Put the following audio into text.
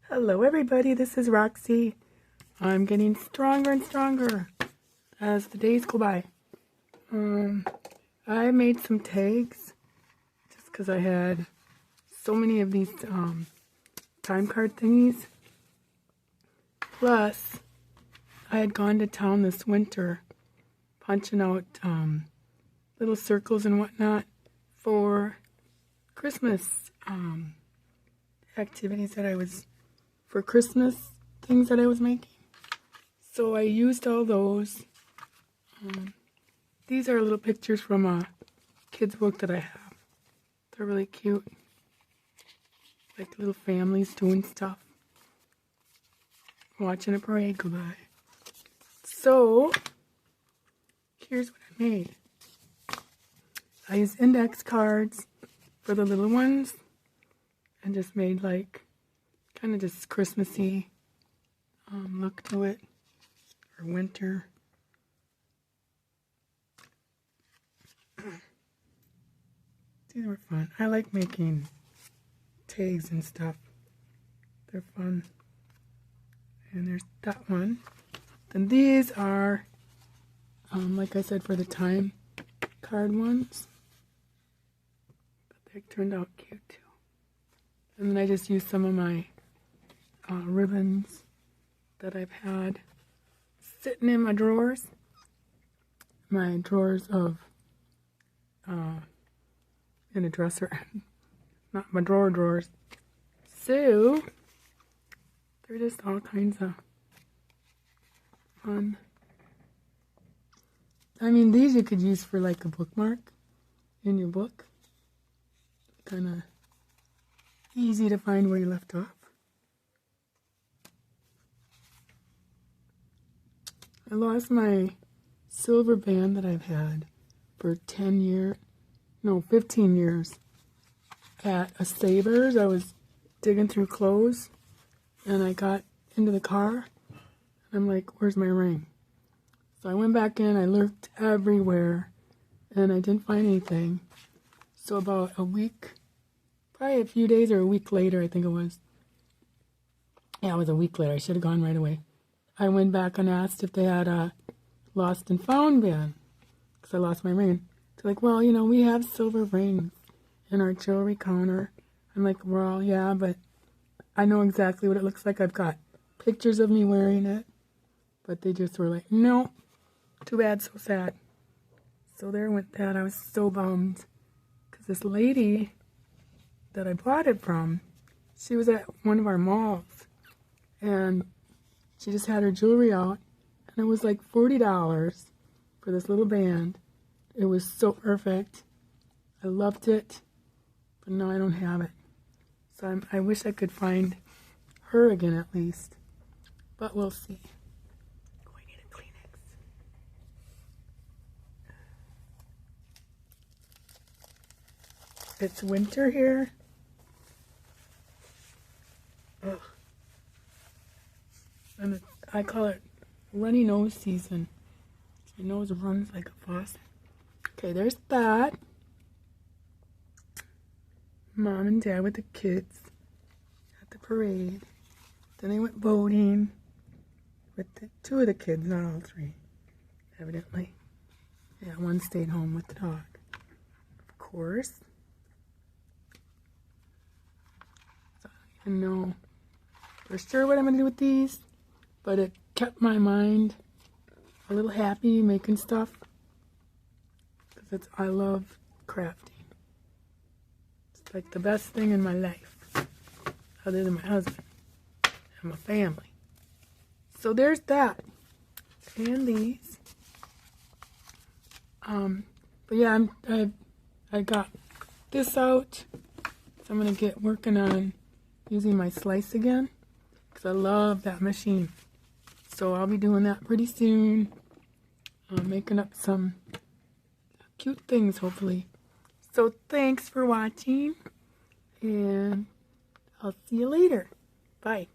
Hello everybody, this is Roxy. I'm getting stronger and stronger as the days go by. I made some tags just because I had so many of these time card thingies. Plus, I had gone to town this winter punching out little circles and whatnot for Christmas activities that I was for Christmas things that I was making. So I used all those. These are little pictures from a kid's book that I have. They're really cute. Like little families doing stuff. Watching a parade go by. So, here's what I made. I used index cards for the little ones. And just made like kind of just Christmassy look to it, or winter. These were fun. I like making tags and stuff. They're fun. And there's that one. Then these are, like I said, for the time card ones. But they turned out cute too. And then I just used some of my ribbons that I've had sitting in my drawers. My drawers of, in a dresser. Not my drawers. So, they're just all kinds of fun. I mean, these you could use for like a bookmark in your book. Kind of easy to find where you left off. I lost my silver band that I've had for 15 years at a Savers. I was digging through clothes and I got into the car and I'm like, where's my ring? So I went back in, I looked everywhere and I didn't find anything. So about a week, probably a few days or a week later, I think it was. Yeah, it was a week later. I should have gone right away. I went back and asked if they had a lost and found band because I lost my ring. They're like, well, we have silver rings in our jewelry counter. I'm like, well, yeah, but I know exactly what it looks like. I've got pictures of me wearing it. But they just were like, no, too bad, so sad. So there went that. I was so bummed because this lady that I bought it from, she was at one of our malls and she just had her jewelry out and it was like $40 for this little band. It was so perfect. I loved it, but now I don't have it. So I wish I could find her again at least, but we'll see. Oh, I need a Kleenex. It's winter here. Ugh. And I call it runny nose season. Your nose runs like a faucet. Okay, there's that. Mom and Dad with the kids at the parade. Then they went boating with two of the kids, not all three, evidently. Yeah, one stayed home with the dog, of course. So I don't even know for sure what I'm going to do with these, but it kept my mind a little happy making stuff because I love crafting. It's like the best thing in my life other than my husband and my family. So there's that and these. But yeah, I got this out, so I'm gonna get working on using my slice again because I love that machine. So I'll be doing that pretty soon. Making up some cute things, hopefully. So thanks for watching, and I'll see you later. Bye.